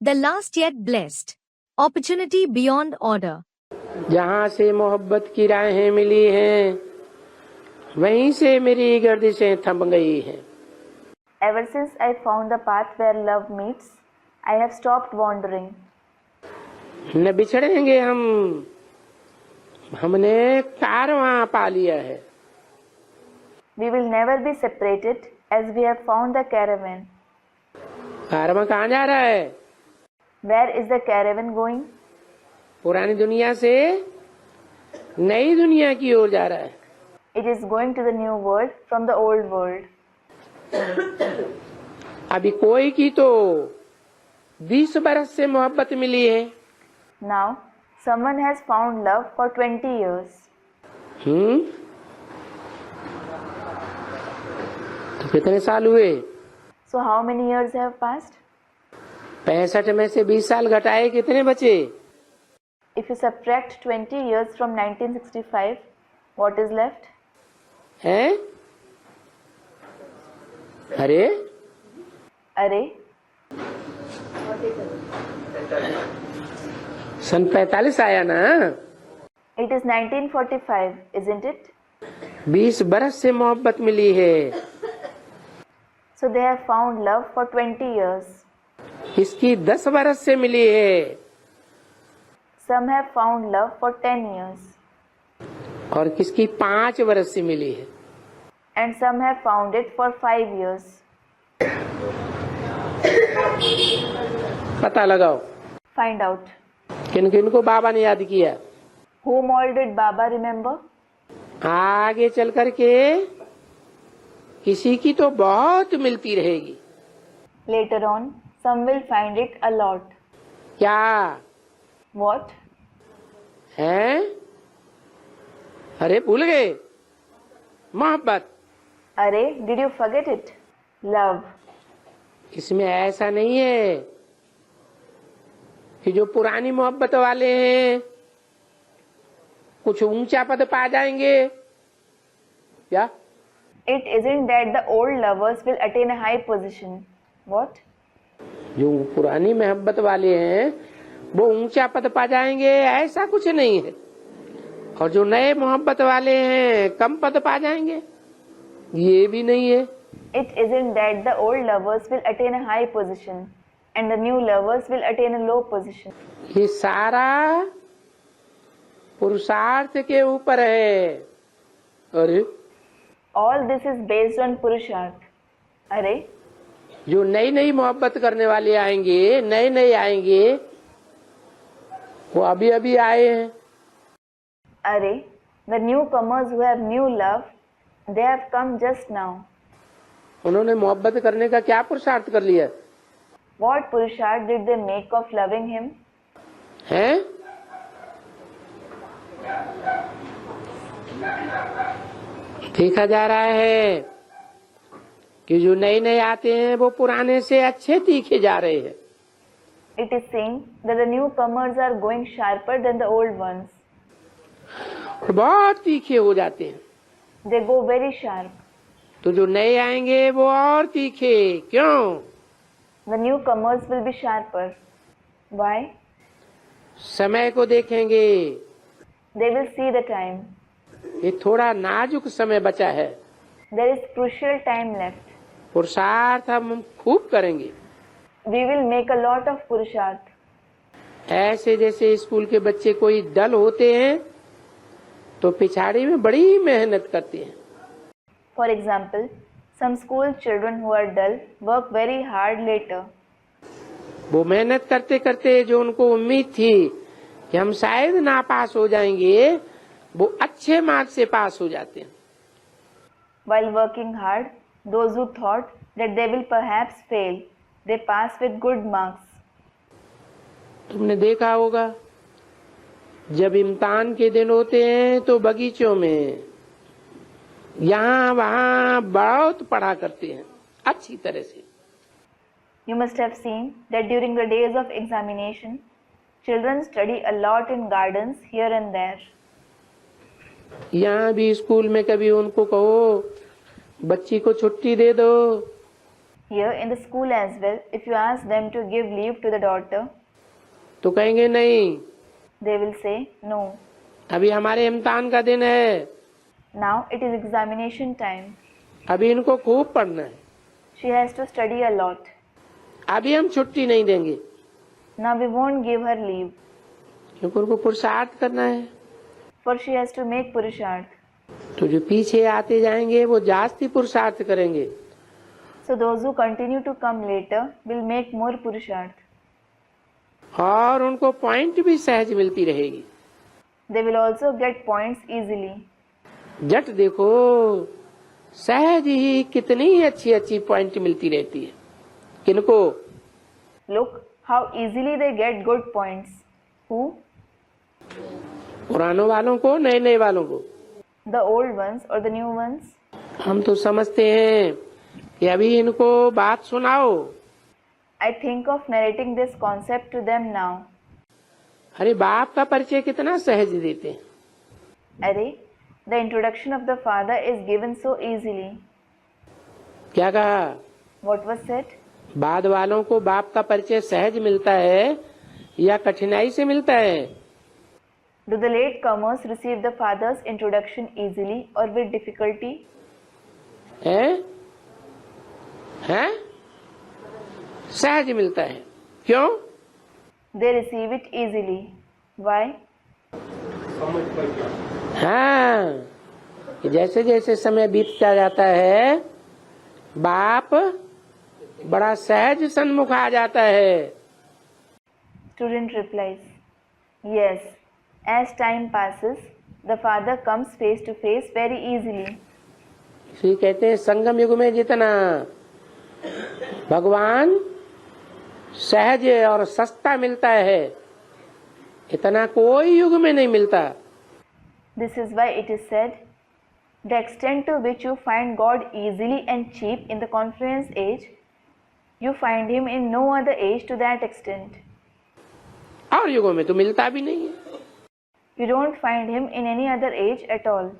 The last yet blessed. Opportunity beyond order. जहाँ से मोहब्बत की राहें मिली हैं, वहीं से मेरी गर्दिशें थम गई हैं। Ever since I found the path where love meets, I have stopped wandering. न बिछड़ेंगे हम, हमने कारवां पा लिया है। We will never be separated as we have found the caravan. कारवां कहाँ जा रहा है? Where is the caravan going? पुरानी दुनिया से नई दुनिया की ओर जा रहा है। It is going to the new world from the old world. अभी कोई की तो 20 बरस से मोहब्बत मिली है। Now, someone has found love for 20 years. तो कितने साल हुए? So how many years have passed? 65 में से 20 साल घटाए कितने बचे? If you subtract 20 years from 1965, what is left? हैं? अरे Array, सन 45 आया ना? it is 1945, isn't it? 20 बरस से मोहब्बत मिली है। So they have found love for 20 years. इसकी 10 बरस से मिली है। Some have found love for 10 years. और किसकी 5 बरस से मिली है। And some have found it for 5 years. पता लगाओ Find out. किन किन को बाबा ने याद किया। Whom all did Baba remember? आगे चल करके किसी की तो बहुत मिलती रहेगी। Later on, some will find it a lot. क्या What? हैं? अरे भूल गए? मोहब्बत। Array, did you forget it? Love. इसमें ऐसा नहीं है कि जो पुरानी मोहब्बत वाले हैं कुछ ऊंचा पद पा जाएंगे। क्या? It isn't that the old lovers will attain a high position. What? जो पुरानी मोहब्बत वाले हैं वो ऊंचा पद पा जाएंगे, ऐसा कुछ नहीं है। और जो नए मोहब्बत वाले हैं कम पद पा जाएंगे, ये भी नहीं है। It isn't that the old lovers will attain a high position and the new lovers will attain a low position. ये सारा पुरुषार्थ के ऊपर है। अरे All this is based on Purusharth. Array, जो नई नई मोहब्बत करने वाले आएंगे, नए नए आएंगे, वो अभी अभी आए हैं। Array, the newcomers who have new love, they have come just now. उन्होंने मोहब्बत करने का क्या पुरुषार्थ कर लिया? What Purusharth did they make of loving him? हैं? देखा जा रहा है कि जो नए नए आते हैं वो पुराने से अच्छे तीखे जा रहे हैं। It is seen that the newcomers are going sharper than the old ones. बहुत तीखे हो जाते हैं। They go very sharp. तो जो नए आएंगे वो और तीखे। क्यों? The newcomers will be sharper. Why? समय को देखेंगे। They will see the time. ये थोड़ा नाजुक समय बचा है। There is crucial time left. पुरुषार्थ हम खूब करेंगे। We will make a lot of Purusharth. ऐसे जैसे स्कूल के बच्चे कोई डल होते हैं तो पिछाड़ी में बड़ी मेहनत करते हैं। For example, some school children who are dull work very hard later. वो मेहनत करते करते जो उनको उम्मीद थी कि हम शायद ना पास हो जाएंगे, वो अच्छे मार्क से पास हो जाते हैं। While working hard, those who thought that they will perhaps fail, they pass with good marks. तुमने देखा होगा जब इम्तिहान के दिन होते हैं तो बगीचों में यहाँ वहाँ बहुत पढ़ा करते हैं अच्छी तरह से। You must have seen that during the days of examination, children study a lot in gardens here and there. यहाँ भी स्कूल में कभी उनको कहो बच्ची को छुट्टी दे दो। Here in the school as well, if you ask them to give leave to the daughter, तो कहेंगे नहीं, they will say no. अभी हमारे इम्तिहान का दिन है, Now it is examination time. अभी इनको खूब पढ़ना है, She has to study a lot. अभी हम छुट्टी नहीं देंगे, Now we won't give her leave, क्योंकि उनको पुरुषार्थ करना है। for she has to make purusharth. तो जो पीछे आते जाएंगे वो जास्ती पुरुषार्थ करेंगे, So those who continue to come later will make more purusharth. और उनको पॉइंट भी सहज मिलती रहेगी। They will also get points easily. जट देखो, सहज ही कितनी अच्छी अच्छी पॉइंट मिलती रहती है। किनको? Look how easily they get good points. Who? पुरानों वालों को, नए नए वालों को। The old ones or the new ones? हम तो समझते हैं कि अभी इनको बात सुनाओ। I think of narrating this concept to them now. अरे बाप का परिचय कितना सहज देते हैं। Arey, the introduction of the father is given so easily. क्या कहा? What was said? बाद वालों को बाप का परिचय सहज मिलता है या कठिनाई से मिलता है? Do the latecomers receive the father's introduction easily or with difficulty? हैं? सहज मिलता है। क्यों? They receive it easily. Why? हाँ, कि जैसे जैसे समय बीतता जाता है, बाप बड़ा सहज सन्मुख आ जाता है। Student replies, yes, as time passes, the father comes face to face very easily. इसलिए कहते हैं संगम युग में जितना भगवान सहज और सस्ता मिलता है, इतना कोई युग में नहीं मिलता। This is why it is said, the extent to which you find God easily and cheap in the confluence age, you find him in no other age to that extent. और युगों में तो मिलता भी नहीं है। You don't find him in any other age at all.